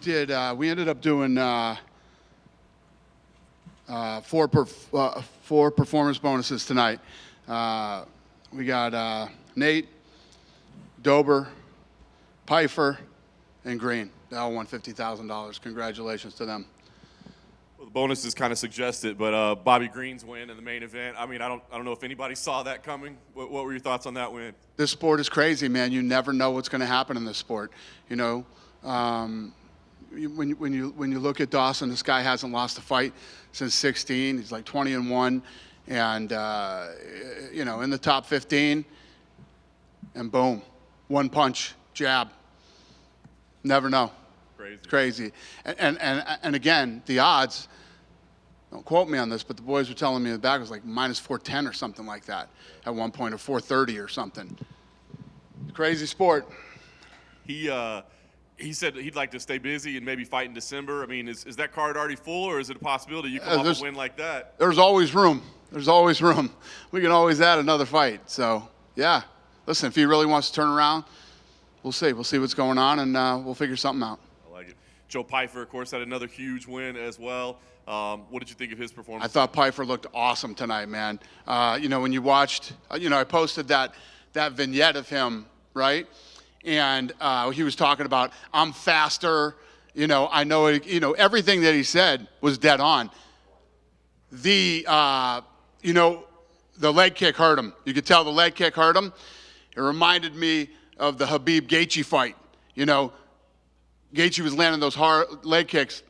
did. We ended up doing four performance bonuses tonight. We got Nate, Dober, Pfeiffer, and Green. They all won $50,000. Congratulations to them. Well, the bonuses kind of suggest it, but Bobby Green's win in the main event. I mean, I don't know if anybody saw that coming. What were your thoughts on that win? This sport is crazy, man. You never know what's going to happen in this sport. You know, when you look at Dawson, this guy hasn't lost a fight since 16. He's like 20-1, and you know, in the top 15. And boom, one punch, jab. Never know. Crazy. And again, the odds, don't quote me on this, but the boys were telling me the back was like minus 410 or something like that at one point, or 430 or something. Crazy sport. He said he'd like to stay busy and maybe fight in December. I mean, is that card already full, or is it a possibility you come off a win like that? There's always room. There's always room. We can always add another fight. So, yeah. Listen, if he really wants to turn around, we'll see. We'll see what's going on, and we'll figure something out. I like it. Joe Pfeiffer, of course, had another huge win as well. What did you think of his performance? I thought Pfeiffer looked awesome tonight, man. You know, when you watched, I posted that vignette of him, right? And he was talking about, I'm faster. You know, I know it, everything that he said was dead on. The leg kick hurt him. You could tell the leg kick hurt him. It reminded me of the Khabib-Gaethje fight. You know, Gaethje was landing those hard leg kicks,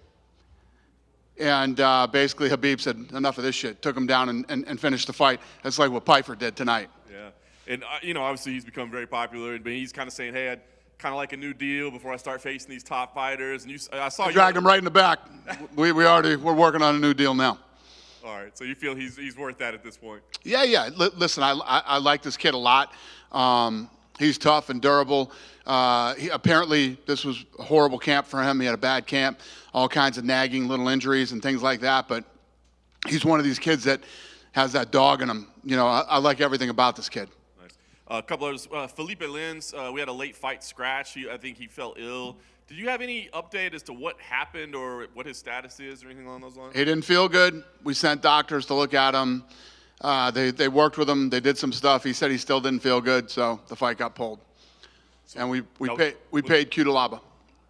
and basically Khabib said, enough of this shit, took him down and finished the fight. That's like what Pfeiffer did tonight. Yeah, and obviously he's become very popular, but he's kind of saying, hey, I'd kind of like a new deal before I start facing these top fighters. And I saw you dragged him right in the back. We're working on a new deal now. All right, so you feel he's worth that at this point? Yeah. Listen, I like this kid a lot. He's tough and durable. Apparently, this was a horrible camp for him. He had a bad camp, all kinds of nagging little injuries and things like that. But he's one of these kids that has that dog in him. You know, I like everything about this kid. Nice. A couple others. Felipe Lins, we had a late fight scratch. I think he fell ill. Did you have any update as to what happened or what his status is or anything along those lines? He didn't feel good. We sent doctors to look at him. They worked with him. They did some stuff. He said he still didn't feel good, so the fight got pulled. So and we paid Cutelaba.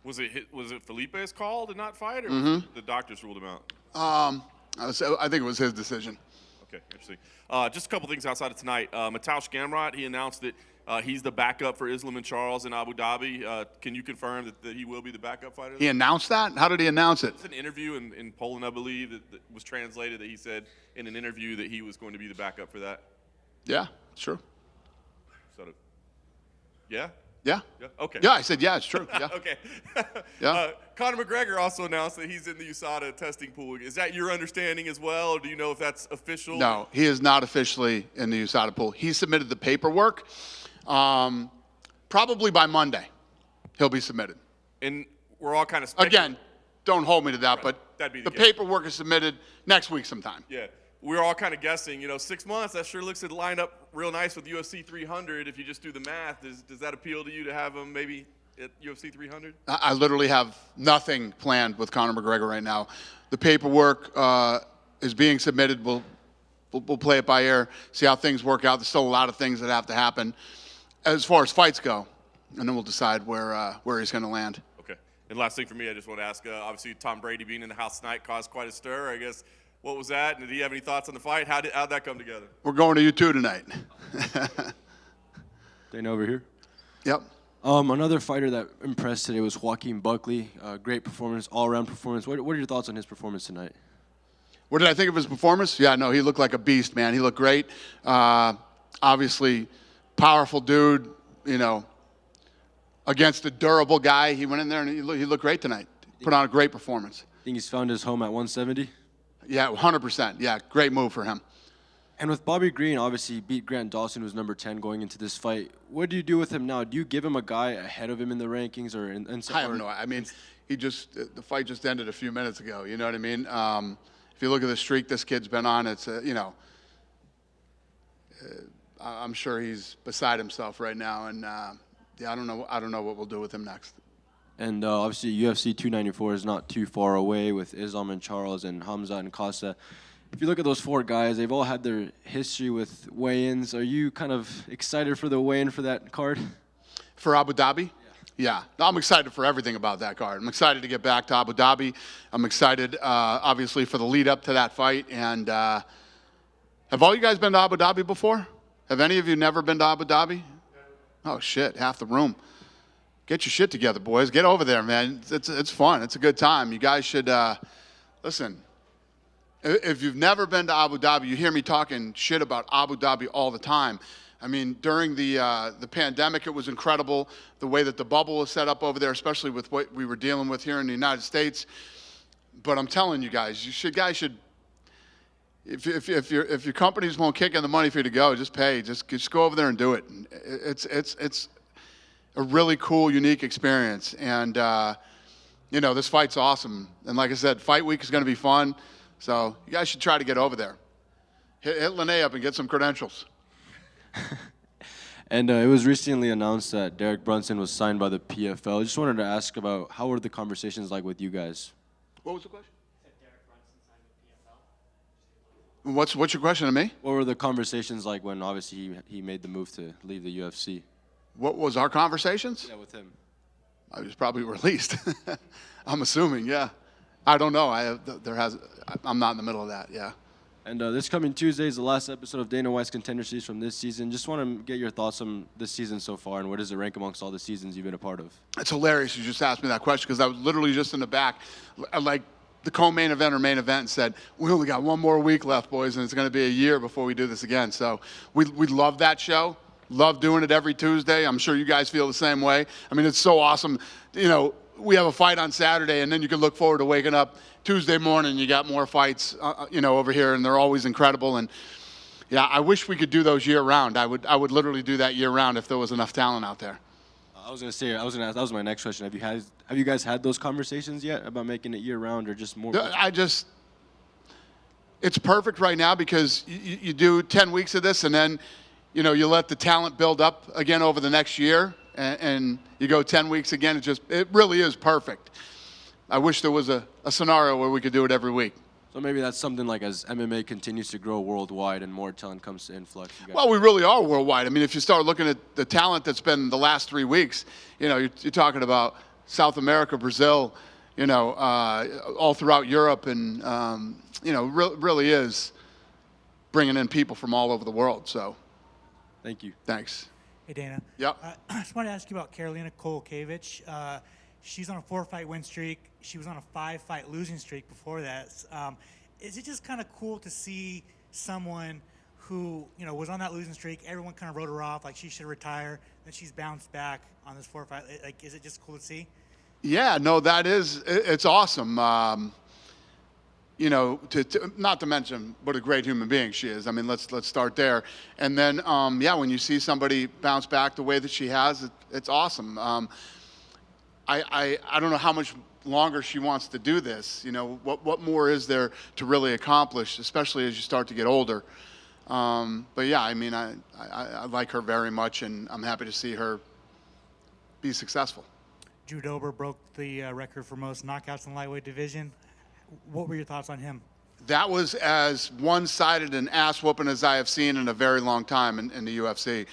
Was it Felipe's call to not fight, or the doctors ruled him out? I think it was his decision. Okay, interesting. Just a couple things outside of tonight. Mateusz Gamrot, he announced that he's the backup for Islam and Charles in Abu Dhabi. Can you confirm that he will be the backup fighter? He announced that? How did he announce it? It's an interview in Poland, I believe, that was translated that he said in an interview that he was going to be the backup for that. Yeah, it's true. Yeah? Yeah. Yeah. Okay. Yeah, I said, yeah, it's true. Yeah. Okay. Yeah. Conor McGregor also announced that he's in the USADA testing pool. Is that your understanding as well, or do you know if that's official? No, he is not officially in the USADA pool. He submitted the paperwork. Probably by Monday, he'll be submitted. And we're all kind of again, don't hold me to that, but that'd be the paperwork is submitted next week sometime. Yeah. We're all kind of guessing, 6 months, that sure looks to line up real nice with UFC 300. If you just do the math, does that appeal to you to have him maybe at UFC 300? I literally have nothing planned with Conor McGregor right now. The paperwork is being submitted. We'll play it by ear, see how things work out. There's still a lot of things that have to happen as far as fights go, and then we'll decide where he's going to land. Okay. And last thing for me, I just want to ask, obviously Tom Brady being in the house tonight caused quite a stir, I guess. What was that? And did he have any thoughts on the fight? How'd that come together? We're going to U2 tonight. Dana over here. Yep. Another fighter that impressed today was Joaquin Buckley. Great performance, all-around performance. What are your thoughts on his performance tonight? What did I think of his performance? Yeah, no, he looked like a beast, man. He looked great. Obviously, powerful dude, against a durable guy. He went in there and he looked great tonight. Put on a great performance. Think he's found his home at 170? Yeah, 100%. Yeah, great move for him. And with Bobby Green, obviously he beat Grant Dawson, who's number 10 going into this fight. What do you do with him now? Do you give him a guy ahead of him in the rankings or in I have no idea. I mean, the fight just ended a few minutes ago. You know what I mean? If you look at the streak this kid's been on, it's I'm sure he's beside himself right now, and yeah, I don't know what we'll do with him next. And obviously, UFC 294 is not too far away with Islam and Charles and Hamza and Costa. If you look at those 4 guys, they've all had their history with weigh-ins. Are you kind of excited for the weigh-in for that card? For Abu Dhabi? Yeah. I'm excited for everything about that card. I'm excited to get back to Abu Dhabi. I'm excited, obviously, for the lead-up to that fight. And have all you guys been to Abu Dhabi before? Have any of you never been to Abu Dhabi? Oh, shit, half the room. Get your shit together, boys. Get over there, man. It's fun. It's a good time. You guys should, listen, if you've never been to Abu Dhabi, you hear me talking shit about Abu Dhabi all the time. I mean, during the pandemic, it was incredible, the way that the bubble was set up over there, especially with what we were dealing with here in the United States. But I'm telling you guys, guys should, if your companies won't kick in the money for you to go, just pay. Just go over there and do it. It's a really cool, unique experience. And, you know, this fight's awesome. And like I said, fight week is going to be fun. So you guys should try to get over there. Hit Lene up and get some credentials. And it was recently announced that Derek Brunson was signed by the PFL. I just wanted to ask about how were the conversations like with you guys? What was the question? What's your question to me? What were the conversations like when obviously he made the move to leave the UFC? What was our conversations? Yeah, with him. I was probably released. I'm assuming, yeah. I don't know. I'm not in the middle of that, yeah. And this coming Tuesday is the last episode of Dana White's Contender Series from this season. Just want to get your thoughts on this season so far, and where does it rank amongst all the seasons you've been a part of? It's hilarious you just asked me that question, because I was literally just in the back, like the co-main event or main event, and said, we only got one more week left, boys, and it's going to be a year before we do this again. So we love that show. Love doing it every Tuesday. I'm sure you guys feel the same way. I mean, it's so awesome. You know, we have a fight on Saturday, and then you can look forward to waking up Tuesday morning. You got more fights, you know, over here, and they're always incredible. And yeah, I wish we could do those year round. I would literally do that year round if there was enough talent out there. I was going to say, that was my next question. Have you guys had those conversations yet about making it year round or just more? It's perfect right now because you do 10 weeks of this, and then, you know, you let the talent build up again over the next year, and you go 10 weeks again. It really is perfect. I wish there was a scenario where we could do it every week. So maybe that's something like as MMA continues to grow worldwide and more talent comes to influx. Well, we really are worldwide. I mean, if you start looking at the talent that's been the last 3 weeks, you know, you're talking about South America, Brazil, you know, all throughout Europe, and, you know, really is bringing in people from all over the world. So, thank you. Thanks. Hey, Dana. Yep. I just wanted to ask you about Karolina Kowalkiewicz. She's on a 4-fight win streak. She was on a 5-fight losing streak before that. Is it just kind of cool to see someone who, you know, was on that losing streak? Everyone kind of wrote her off, like she should retire. Then she's bounced back on this 4-fight. Like, is it just cool to see? Yeah, no, it's awesome. You know, not to mention what a great human being she is. I mean, let's start there. And then, yeah, when you see somebody bounce back the way that she has, it's awesome. I don't know how much longer she wants to do this. You know, what more is there to really accomplish, especially as you start to get older? But yeah, I mean, I like her very much, and I'm happy to see her be successful. Drew Dober broke the record for most knockouts in the lightweight division. What were your thoughts on him? That was as one-sided an ass-whooping as I have seen in a very long time in the UFC.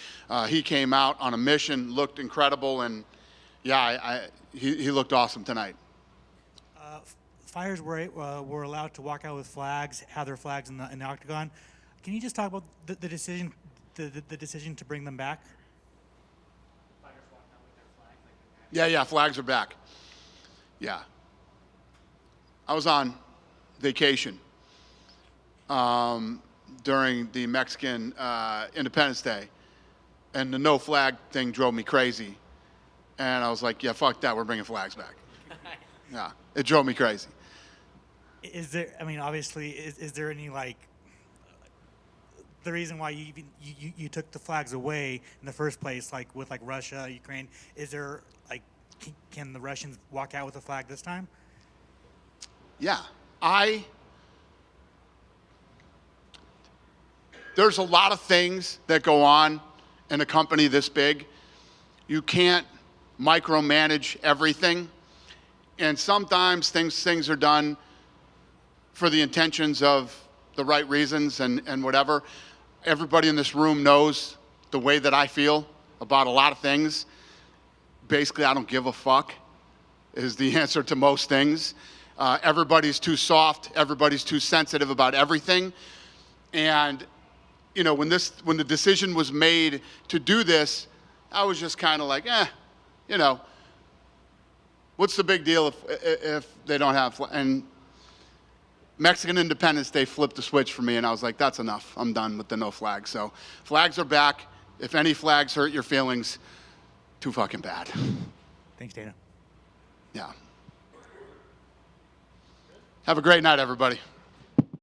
He came out on a mission, looked incredible, and yeah, he looked awesome tonight. Fighters were allowed to walk out with flags, have their flags in the octagon. Can you just talk about the decision to bring them back? Fighters walked out with their flags. Yeah, flags are back. Yeah. I was on vacation during the Mexican Independence Day, and the no flag thing drove me crazy. And I was like, yeah, fuck that, we're bringing flags back. Yeah, it drove me crazy. Is there, I mean, obviously, is there any, like, the reason why you took the flags away in the first place, like with like Russia, Ukraine, is there, like, can the Russians walk out with a flag this time? Yeah, there's a lot of things that go on in a company this big. You can't micromanage everything. And sometimes things are done for the intentions of the right reasons and whatever. Everybody in this room knows the way that I feel about a lot of things. Basically, I don't give a fuck is the answer to most things. Everybody's too soft. Everybody's too sensitive about everything. And, you know, when the decision was made to do this, I was just kind of like, you know, what's the big deal if they don't have, and Mexican Independence Day flipped the switch for me, and I was like, that's enough. I'm done with the no flags. So flags are back. If any flags hurt your feelings, too fucking bad. Thanks, Dana. Yeah. Have a great night, everybody.